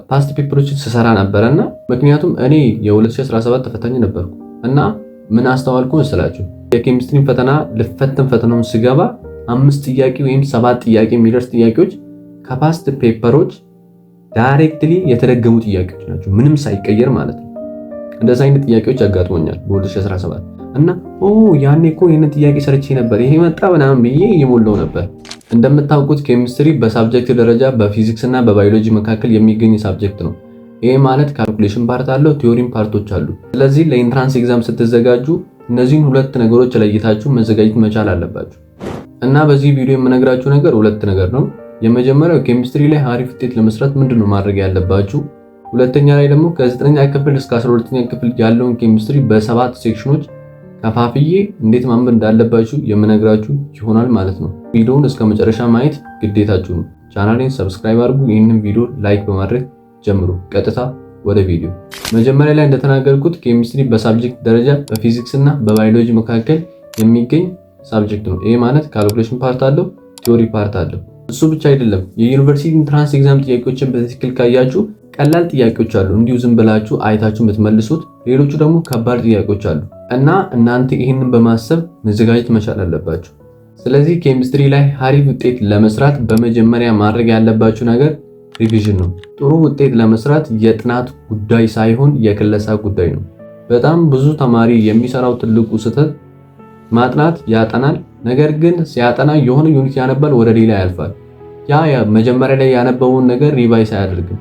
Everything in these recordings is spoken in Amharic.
ፓስት ፔፐሮችን ስሰራ ነበርና ምክንያቱም እኔ የ2017 ተፈታኝ ነበርኩ እና ምን አስተዋልኩ መሰላችሁ? የኬሚስትሪ ፈተና ልፈተን ፈተናውን ስገባ 5 ጥያቄ ወይም 7 ጥያቄ የሚደርስ ጥያቄዎች ከፓስት ፔፐሮች ዳይሬክትሊ የተደገሙ ጥያቄዎች ናቸው፣ ምንም ሳይቀየር ማለት ነው። እንደዛ አይነት ጥያቄዎች አጋጥሞኛል በ2017 እና ያኔ እኮ ይሄንን ጥያቄ ሰርቼ ነበር ይሄ መጣ ምናምን ብዬ እየሞላው ነበር። እንደምታውቁት ኬሚስትሪ በሳብጀክት ደረጃ በፊዚክስ እና በባዮሎጂ መካከል የሚገኝ ሳብጀክት ነው። ይሄ ማለት ካልኩሌሽን ፓርት አለው፣ ቲዮሪም ፓርቶች አሉ። ስለዚህ ለኢንትራንስ ኤግዛም ስትዘጋጁ እነዚህን ሁለት ነገሮች ለይታችሁ መዘጋጀት መቻል አለባችሁ። እና በዚህ ቪዲዮ የምነግራችሁ ነገር ሁለት ነገር ነው። የመጀመሪያው ኬሚስትሪ ላይ አሪፍ ውጤት ለመስራት ምንድነው ማድረግ ያለባችሁ፣ ሁለተኛ ላይ ደግሞ ከ9ኛ ክፍል እስከ 12ኛ ክፍል ያለውን ኬሚስትሪ በ7 ሴክሽኖች ከፋፍዬ እንዴት ማንበብ እንዳለባችሁ የምነግራችሁ ይሆናል ማለት ነው። ቪዲዮውን እስከ መጨረሻ ማየት ግዴታችሁ ነው። ቻናሌን ሰብስክራይብ አድርጉ፣ ይህንን ቪዲዮ ላይክ በማድረግ ጀምሩ። ቀጥታ ወደ ቪዲዮ። መጀመሪያ ላይ እንደተናገርኩት ኬሚስትሪ በሳብጀክት ደረጃ በፊዚክስ እና በባዮሎጂ መካከል የሚገኝ ሳብጀክት ነው። ይሄ ማለት ካልኩሌሽን ፓርት አለው፣ ቲዮሪ ፓርት አለው። እሱ ብቻ አይደለም፣ የዩኒቨርሲቲ ኢንትራንስ ኤግዛም ጥያቄዎችን በትክክል ካያችሁ ቀላል ጥያቄዎች አሉ፣ እንዲሁ ዝም ብላችሁ አይታችሁ የምትመልሱት። ሌሎቹ ደግሞ ከባድ ጥያቄዎች አሉ እና እናንተ ይህንን በማሰብ መዘጋጀት መቻል አለባችሁ። ስለዚህ ኬሚስትሪ ላይ አሪፍ ውጤት ለመስራት በመጀመሪያ ማድረግ ያለባችሁ ነገር ሪቪዥን ነው። ጥሩ ውጤት ለመስራት የጥናት ጉዳይ ሳይሆን የክለሳ ጉዳይ ነው። በጣም ብዙ ተማሪ የሚሰራው ትልቁ ስህተት ማጥናት ያጠናል፣ ነገር ግን ሲያጠና የሆነ ዩኒት ያነባል፣ ወደ ሌላ ያልፋል። ያ መጀመሪያ ላይ ያነበበውን ነገር ሪቫይስ አያደርግም።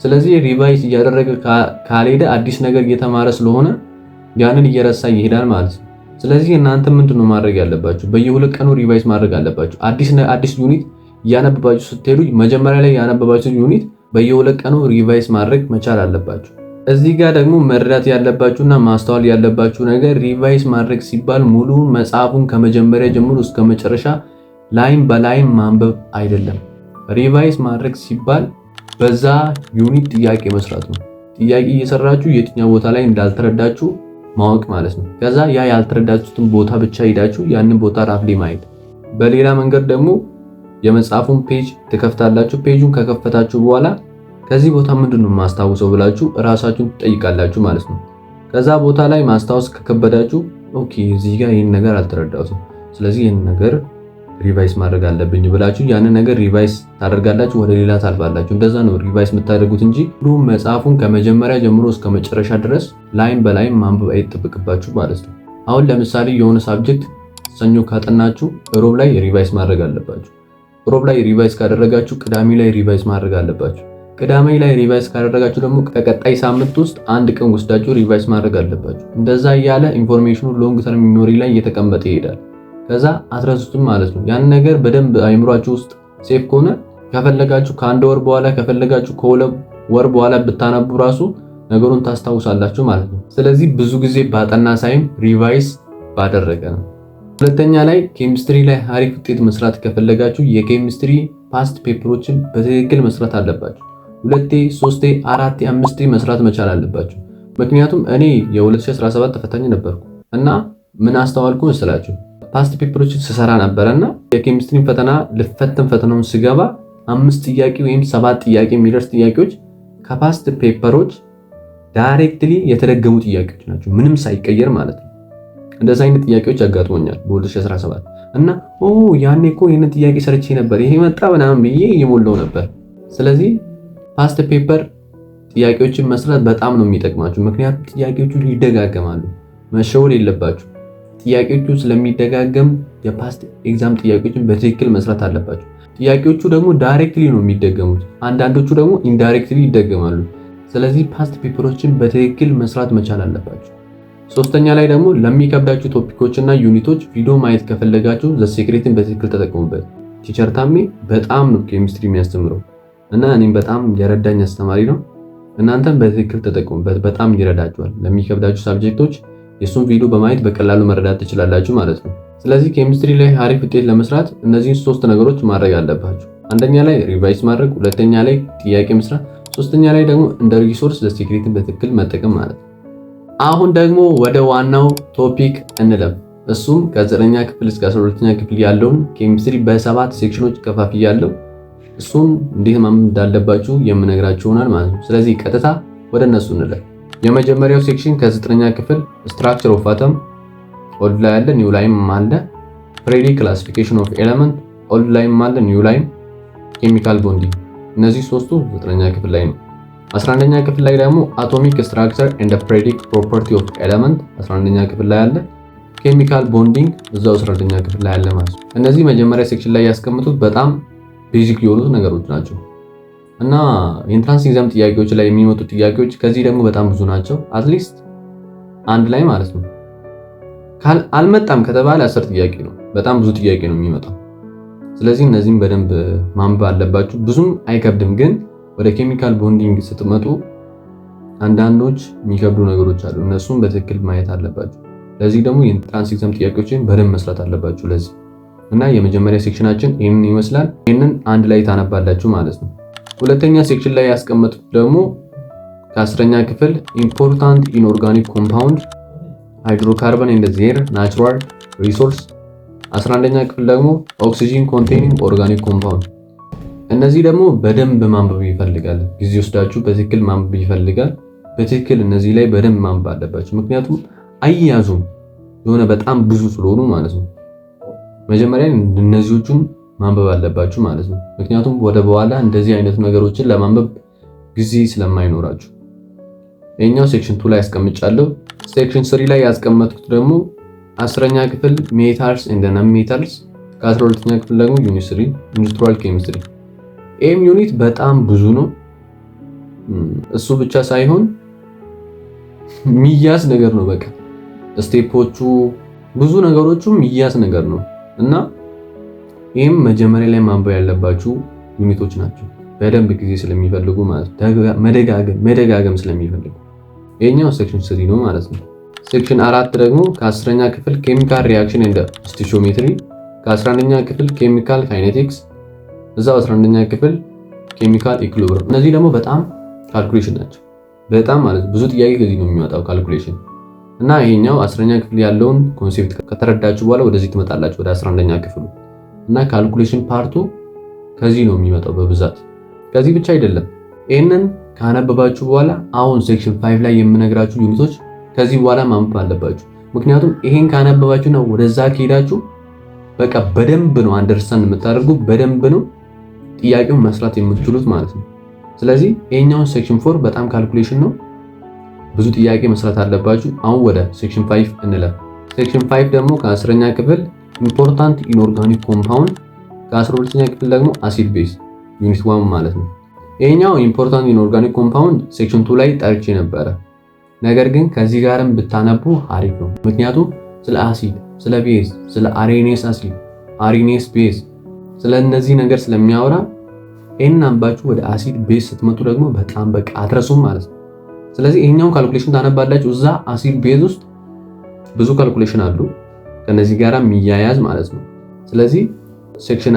ስለዚህ ሪቫይስ እያደረገ ካልሄደ አዲስ ነገር እየተማረ ስለሆነ ያንን እየረሳ ይሄዳል ማለት ነው። ስለዚህ እናንተ ምንድነው ማድረግ ያለባችሁ? በየሁለት ቀኑ ሪቫይስ ማድረግ አለባችሁ። አዲስ ዩኒት እያነበባችሁ ስትሄዱ መጀመሪያ ላይ ያነበባችሁ ዩኒት በየሁለት ቀኑ ሪቫይስ ማድረግ መቻል አለባችሁ። እዚህ ጋር ደግሞ መረዳት ያለባችሁና ማስተዋል ያለባችሁ ነገር ሪቫይስ ማድረግ ሲባል ሙሉ መጽሐፉን ከመጀመሪያ ጀምሮ እስከ መጨረሻ ላይን በላይን ማንበብ አይደለም። ሪቫይስ ማድረግ ሲባል በዛ ዩኒት ጥያቄ መስራት ነው። ጥያቄ እየሰራችሁ የትኛው ቦታ ላይ እንዳልተረዳችሁ ማወቅ ማለት ነው። ከዛ ያ ያልተረዳችሁትን ቦታ ብቻ ሄዳችሁ ያንን ቦታ ራፍሊ ማየት። በሌላ መንገድ ደግሞ የመጽሐፉን ፔጅ ትከፍታላችሁ። ፔጁን ከከፈታችሁ በኋላ ከዚህ ቦታ ምንድነው ማስታወሰው ብላችሁ ራሳችሁን ትጠይቃላችሁ ማለት ነው። ከዛ ቦታ ላይ ማስታወስ ከከበዳችሁ ኦኬ እዚህ ጋር ይሄን ነገር አልተረዳሁትም፣ ስለዚህ ይሄን ነገር ሪቫይስ ማድረግ አለብኝ ብላችሁ ያንን ነገር ሪቫይስ ታደርጋላችሁ፣ ወደ ሌላ ታልፋላችሁ። እንደዛ ነው ሪቫይስ የምታደርጉት እንጂ ሁሉም መጽሐፉን ከመጀመሪያ ጀምሮ እስከ መጨረሻ ድረስ ላይን በላይን ማንበብ አይጠበቅባችሁ ማለት ነው። አሁን ለምሳሌ የሆነ ሳብጀክት ሰኞ ካጠናችሁ ሮብ ላይ ሪቫይስ ማድረግ አለባችሁ። ሮብ ላይ ሪቫይስ ካደረጋችሁ ቅዳሜ ላይ ሪቫይስ ማድረግ አለባችሁ። ቅዳሜ ላይ ሪቫይስ ካደረጋችሁ ደግሞ ከቀጣይ ሳምንት ውስጥ አንድ ቀን ወስዳችሁ ሪቫይስ ማድረግ አለባችሁ። እንደዛ እያለ ኢንፎርሜሽኑ ሎንግ ተርም ሚሞሪ ላይ እየተቀመጠ ይሄዳል። ከዛ አትረሱትም ማለት ነው። ያን ነገር በደንብ አይምሯችሁ ውስጥ ሴፍ ከሆነ ከፈለጋችሁ ከአንድ ወር በኋላ ከፈለጋችሁ ከሁለት ወር በኋላ ብታነቡ ራሱ ነገሩን ታስታውሳላችሁ ማለት ነው። ስለዚህ ብዙ ጊዜ ባጠና ሳይም ሪቫይስ ባደረገ ነው። ሁለተኛ ላይ ኬሚስትሪ ላይ አሪፍ ውጤት መስራት ከፈለጋችሁ የኬሚስትሪ ፓስት ፔፐሮችን በትክክል መስራት አለባችሁ። 2፣ 3፣ 4፣ 5 መስራት መቻል አለባችሁ። ምክንያቱም እኔ የ2017 ተፈታኝ ነበርኩ እና ምን አስተዋልኩ መሰላችሁ? ፓስት ፔፐሮችን ስሰራ ነበርና የኬሚስትሪ ፈተና ልፈተን ፈተናውን ስገባ 5 ጥያቄ ወይም 7 ጥያቄ የሚደርስ ጥያቄዎች ከፓስት ፔፐሮች ዳይሬክትሊ የተደገሙ ጥያቄዎች ናቸው፣ ምንም ሳይቀየር ማለት ነው። እንደዛ አይነት ጥያቄዎች አጋጥሞኛል በ2017 እና ያኔ እኮ ይሄንን ጥያቄ ሰርቼ ነበር ይሄ መጣ ምናምን ብዬ እየሞላው ነበር። ስለዚህ ፓስት ፔፐር ጥያቄዎችን መስራት በጣም ነው የሚጠቅማችሁ፣ ምክንያቱም ጥያቄዎቹ ይደጋገማሉ። መሸወድ የለባችሁ። ጥያቄዎቹ ስለሚደጋገም የፓስት ኤግዛም ጥያቄዎችን በትክክል መስራት አለባችሁ። ጥያቄዎቹ ደግሞ ዳይሬክትሊ ነው የሚደገሙት፣ አንዳንዶቹ ደግሞ ኢንዳይሬክትሊ ይደገማሉ። ስለዚህ ፓስት ፔፐሮችን በትክክል መስራት መቻል አለባችሁ። ሶስተኛ ላይ ደግሞ ለሚከብዳችሁ ቶፒኮች እና ዩኒቶች ቪዲዮ ማየት ከፈለጋችሁ ዘ ሴክሬትን በትክክል ተጠቀሙበት። ቲቸር ታሜ በጣም ነው ኬሚስትሪ የሚያስተምረው እና እኔም በጣም የረዳኝ አስተማሪ ነው። እናንተም በትክክል ተጠቀሙበት፣ በጣም ይረዳችኋል። ለሚከብዳችሁ ሳብጀክቶች የሱን ቪዲዮ በማየት በቀላሉ መረዳት ትችላላችሁ ማለት ነው። ስለዚህ ኬሚስትሪ ላይ አሪፍ ውጤት ለመስራት እነዚህን 3 ነገሮች ማድረግ አለባችሁ። አንደኛ ላይ ሪቫይስ ማድረግ፣ ሁለተኛ ላይ ጥያቄ መስራት፣ ሶስተኛ ላይ ደግሞ እንደ ሪሶርስ ዘ ሴክሬትን በትክክል መጠቀም ማለት ነው። አሁን ደግሞ ወደ ዋናው ቶፒክ እንለፍ። እሱም ከ9ኛ ክፍል እስከ 12ኛ ክፍል ያለውን ኬሚስትሪ በ7 ሴክሽኖች ከፋፍያለሁ። እሱን እንዴት ማንበብ እንዳለባችሁ የምነግራችሁ ይሆናል ማለት ነው። ስለዚህ ቀጥታ ወደ እነሱ እንለፍ። የመጀመሪያው ሴክሽን ከ9ኛ ክፍል ስትራክቸር ኦፍ አተም ኦልድ ላይ አለ፣ ኒው ላይም አለ። ፔሪዮዲክ ክላሲፊኬሽን ኦፍ ኤሌመንት ኦልድ ላይም አለ፣ ኒው ላይም። ኬሚካል ቦንዲንግ እነዚህ ሶስቱ 9ኛ ክፍል ላይ ነው። 11ኛ ክፍል ላይ ደግሞ አቶሚክ ስትራክቸር ኤንድ ፔሪዮዲክ ፕሮፐርቲ ኦፍ ኤሌመንት 11ኛ ክፍል ላይ አለ። ኬሚካል ቦንዲንግ እዛው 11ኛ ክፍል ላይ አለ ማለት ነው። እነዚህ መጀመሪያ ሴክሽን ላይ ያስቀምጡት በጣም ቤዚክ የሆኑት ነገሮች ናቸው እና የኢንትራንስ ኤግዛም ጥያቄዎች ላይ የሚመጡ ጥያቄዎች ከዚህ ደግሞ በጣም ብዙ ናቸው። አትሊስት አንድ ላይ ማለት ነው አልመጣም ከተባለ 10 ጥያቄ ነው። በጣም ብዙ ጥያቄ ነው የሚመጣው። ስለዚህ እነዚህም በደንብ ማንበብ አለባችሁ። ብዙም አይከብድም፣ ግን ወደ ኬሚካል ቦንዲንግ ስትመጡ አንዳንዶች የሚከብዱ ነገሮች አሉ። እነሱም በትክክል ማየት አለባችሁ። ለዚህ ደግሞ የኢንትራንስ ኤግዛም ጥያቄዎችን በደንብ መስራት አለባችሁ ለዚህ እና የመጀመሪያ ሴክሽናችን ይህንን ይመስላል። ይህንን አንድ ላይ ታነባላችሁ ማለት ነው። ሁለተኛ ሴክሽን ላይ ያስቀመጡት ደግሞ ከ10ኛ ክፍል ኢምፖርታንት ኢንኦርጋኒክ ኮምፓውንድ ሃይድሮካርበን ኤንድ ዜር ናቹራል ሪሶርስ። 11ኛ ክፍል ደግሞ ኦክሲጂን ኮንቴኒንግ ኦርጋኒክ ኮምፓውንድ። እነዚህ ደግሞ በደንብ ማንበብ ይፈልጋል። ጊዜ ወስዳችሁ በትክክል ማንበብ ይፈልጋል። በትክክል እነዚህ ላይ በደንብ ማንበብ አለባችሁ። ምክንያቱም አያያዙም የሆነ በጣም ብዙ ስለሆኑ ማለት ነው። መጀመሪያ እነዚህዎቹን ማንበብ አለባችሁ ማለት ነው። ምክንያቱም ወደ በኋላ እንደዚህ አይነት ነገሮችን ለማንበብ ጊዜ ስለማይኖራችሁ። ይሄኛው ሴክሽን 2 ላይ ያስቀምጫለሁ። ሴክሽን 3 ላይ ያስቀመጥኩት ደግሞ 10ኛ ክፍል ሜታልስ ኤንድ ነን ሜታልስ፣ ከ12ኛ ክፍል ደግሞ ዩኒት 3 ኢንዱስትሪያል ኬሚስትሪ። ይሄም ዩኒት በጣም ብዙ ነው። እሱ ብቻ ሳይሆን ሚያዝ ነገር ነው። በቃ ስቴፖቹ ብዙ ነገሮቹም ሚያዝ ነገር ነው እና ይህም መጀመሪያ ላይ ማንበብ ያለባችሁ ዩኒቶች ናቸው። በደንብ ጊዜ ስለሚፈልጉ ማለት መደጋገም ስለሚፈልጉ ይሄኛው ሴክሽን 3 ነው ማለት ነው። ሴክሽን 4 ደግሞ ከ10ኛ ክፍል ኬሚካል ሪአክሽን ኤንድ ስቶይኪዮሜትሪ፣ ከ11ኛ ክፍል ኬሚካል ካይኔቲክስ፣ እዛው 11ኛ ክፍል ኬሚካል ኢኩሊብሪየም። እነዚህ ደግሞ በጣም ካልኩሌሽን ናቸው። በጣም ማለት ብዙ ጥያቄ ከዚህ ነው የሚመጣው ካልኩሌሽን እና ይሄኛው 10ኛ ክፍል ያለውን ኮንሴፕት ከተረዳችሁ በኋላ ወደዚህ ትመጣላችሁ ወደ 11ኛ ክፍሉ እና ካልኩሌሽን ፓርቱ ከዚህ ነው የሚመጣው በብዛት። ከዚህ ብቻ አይደለም። ይሄንን ካነበባችሁ በኋላ አሁን ሴክሽን 5 ላይ የምነግራችሁ ዩኒቶች ከዚህ በኋላ ማንበብ አለባችሁ። ምክንያቱም ይሄን ካነበባችሁ ነው ወደዛ ከሄዳችሁ በቃ በደንብ ነው አንደርስታንድ የምታደርጉ፣ በደንብ ነው ጥያቄውን መስራት የምትችሉት ማለት ነው። ስለዚህ ይሄኛውን ሴክሽን 4 በጣም ካልኩሌሽን ነው፣ ብዙ ጥያቄ መስራት አለባችሁ። አሁን ወደ ሴክሽን 5 እንለፍ። ሴክሽን 5 ደግሞ ከ10ኛ ክፍል ኢምፖርታንት ኢንኦርጋኒክ ኮምፓውንድ፣ ከ12ኛ ክፍል ደግሞ አሲድ ቤዝ ዩኒት 1 ማለት ነው። ይሄኛው ኢምፖርታንት ኢንኦርጋኒክ ኮምፓውንድ ሴክሽን 2 ላይ ጠርቼ ነበረ። ነገር ግን ከዚህ ጋርም ብታነቡ አሪፍ ነው። ምክንያቱም ስለ አሲድ፣ ስለ ቤዝ፣ ስለ አሬኔስ አሲድ፣ አሬኔስ ቤዝ ስለ እነዚህ ነገር ስለሚያወራ ይሄንን አንባችሁ ወደ አሲድ ቤዝ ስትመጡ ደግሞ በጣም በቃ አትረሱም ማለት ነው። ስለዚህ ይሄኛውን ካልኩሌሽን ታነባላችሁ። እዛ አሲድ ቤዝ ውስጥ ብዙ ካልኩሌሽን አሉ ከነዚህ ጋራ የሚያያዝ ማለት ነው። ስለዚህ ሴክሽን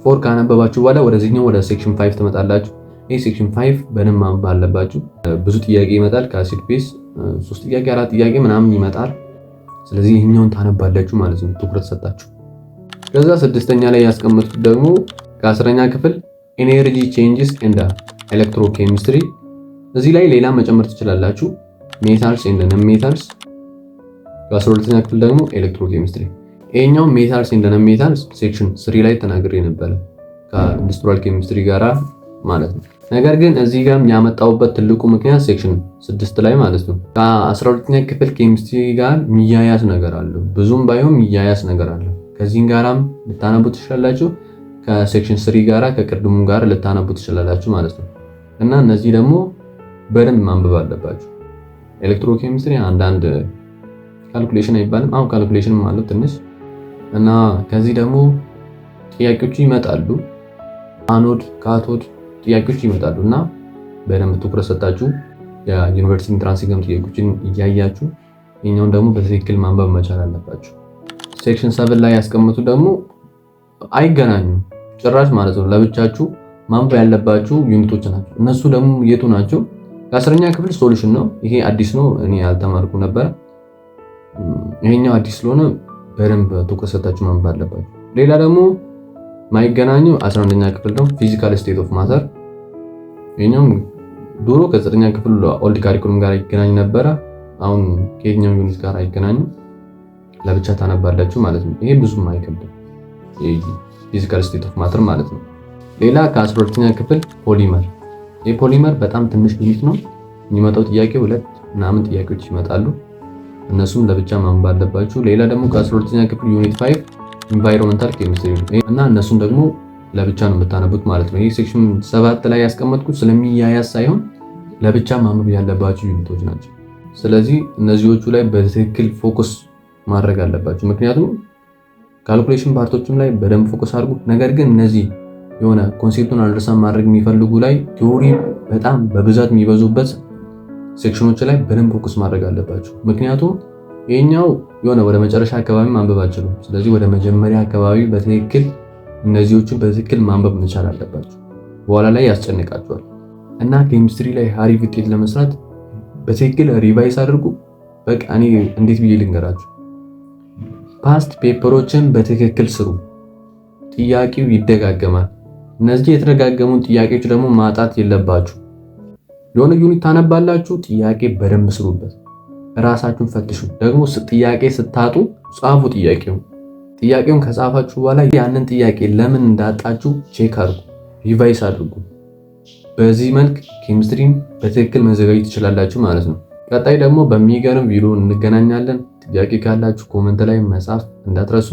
4 ካነበባችሁ በኋላ ወደዚህኛው ወደ ሴክሽን 5 ትመጣላችሁ። ይሄ ሴክሽን 5 በደንብ ማንበብ አለባችሁ። ብዙ ጥያቄ ይመጣል ከአሲድ ቤዝ 3 ጥያቄ 4 ጥያቄ ምናምን ይመጣል። ስለዚህ ይሄኛውን ታነባላችሁ ማለት ነው ትኩረት ሰጣችሁ። ከዛ 6ኛ ላይ ያስቀመጥኩት ደግሞ ከ10ኛ ክፍል ኤነርጂ ቼንጅስ ኤንድ ኤሌክትሮኬሚስትሪ። እዚህ ላይ ሌላ መጨመር ትችላላችሁ፣ ሜታልስ ኤንድ ነን ሜታልስ። ከ12ኛ ክፍል ደግሞ ኤሌክትሮኬሚስትሪ። ይሄኛው ሜታልስ ኤንድ ነን ሜታልስ ሴክሽን 3 ላይ ተናግሬ ነበር ከኢንዱስትሪያል ኬሚስትሪ ጋራ ማለት ነው። ነገር ግን እዚህ ጋር ያመጣውበት ትልቁ ምክንያት ሴክሽን 6 ላይ ማለት ነው ከ12ኛ ክፍል ኬሚስትሪ ጋር የሚያያዝ ነገር አለው። ብዙም ባይሆን የሚያያዝ ነገር አለው። ከዚህም ጋራም ልታነቡ ትችላላችሁ፣ ከሴክሽን 3 ጋራ ከቅድሙ ጋር ልታነቡ ትችላላችሁ ማለት ነው። እና እነዚህ ደግሞ በደንብ ማንበብ አለባችሁ። ኤሌክትሮኬሚስትሪ አንዳንድ ካልኩሌሽን አይባልም፣ አሁን ካልኩሌሽን ማለት ትንሽ እና ከዚህ ደግሞ ጥያቄዎቹ ይመጣሉ። አኖድ ካቶድ ጥያቄዎች ይመጣሉ እና በደንብ ትኩረት ሰጣችሁ የዩኒቨርሲቲ ኢንትራንስ ኤግዛም ጥያቄዎችን እያያችሁ የኛውን ደግሞ በትክክል ማንበብ መቻል አለባችሁ። ሴክሽን 7 ላይ ያስቀምጡ ደግሞ አይገናኙም ጭራሽ ማለት ነው። ለብቻችሁ ማንበብ ያለባችሁ ዩኒቶች ናቸው። እነሱ ደግሞ የቱ ናቸው? ከ10ኛ ክፍል ሶሉሽን ነው። ይሄ አዲስ ነው፣ እኔ ያልተማርኩ ነበር። ይሄኛው አዲስ ስለሆነ በደንብ ትኩረት ሰጣችሁ ማንበብ አለባችሁ። ሌላ ደግሞ ማይገናኙ 11ኛ ክፍል ነው ፊዚካል ስቴት ኦፍ ማተር። የኛው ድሮ ከ9ኛ ክፍል ኦልድ ካሪኩለም ጋር ይገናኝ ነበረ። አሁን ከየትኛው ዩኒት ጋር አይገናኝም፣ ለብቻ ታነባላችሁ ማለት ነው። ይሄ ብዙም አይከብድም፣ ፊዚካል ስቴት ኦፍ ማተር ማለት ነው። ሌላ ከ12ኛ ክፍል ፖሊመር። ይሄ ፖሊመር በጣም ትንሽ ዩኒት ነው። የሚመጣው ጥያቄ 2 ምናምን ጥያቄዎች ይመጣሉ፣ እነሱም ለብቻ ማንበብ አለባችሁ። ሌላ ደግሞ ከ12ኛ ክፍል ዩኒት 5 ኢንቫይሮንመንታል ኬሚስትሪ እና እነሱም ደግሞ ለብቻ ነው የምታነቡት ማለት ነው። ይሄ ሴክሽን 7 ላይ ያስቀመጥኩት ስለሚያያዝ ሳይሆን ለብቻ ማንበብ ያለባችሁ ዩኒቶች ናቸው። ስለዚህ እነዚህዎቹ ላይ በትክክል ፎከስ ማድረግ አለባችሁ። ምክንያቱም ካልኩሌሽን ፓርቶችም ላይ በደንብ ፎከስ አድርጉ። ነገር ግን እነዚህ የሆነ ኮንሴፕቱን አንደርስታንድ ማድረግ የሚፈልጉ ላይ ቲዮሪ በጣም በብዛት የሚበዙበት ሴክሽኖች ላይ በደንብ ፎከስ ማድረግ አለባችሁ። ምክንያቱም ይሄኛው የሆነ ወደ መጨረሻ አካባቢ ማንበብ አትችሉም። ስለዚህ ወደ መጀመሪያ አካባቢ በትክክል እነዚህዎችን በትክክል ማንበብ መቻል አለባችሁ። በኋላ ላይ ያስጨንቃችኋል እና ኬሚስትሪ ላይ አሪፍ ውጤት ለመስራት በትክክል ሪቫይስ አድርጉ። በቃ እኔ እንዴት ብዬ ልንገራችሁ፣ ፓስት ፔፐሮችን በትክክል ስሩ። ጥያቄው ይደጋገማል። እነዚህ የተደጋገሙን ጥያቄዎች ደግሞ ማጣት የለባችሁ። የሆነ ዩኒት ታነባላችሁ፣ ጥያቄ በደንብ ስሩበት፣ ራሳችሁን ፈትሹ። ደግሞ ጥያቄ ስታጡ ጻፉ። ጥያቄውን ከጻፋችሁ በኋላ ያንን ጥያቄ ለምን እንዳጣችሁ ቼክ አድርጉ፣ ሪቫይስ አድርጉ። በዚህ መልክ ኬሚስትሪን በትክክል መዘጋጀት ትችላላችሁ ማለት ነው። ቀጣይ ደግሞ በሚገርም ቪዲዮ እንገናኛለን። ጥያቄ ካላችሁ ኮመንት ላይ መጻፍ እንዳትረሱ።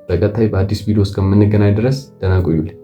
በቀጣይ በአዲስ ቪዲዮ እስከምንገናኝ ድረስ ደህና ቆዩልኝ።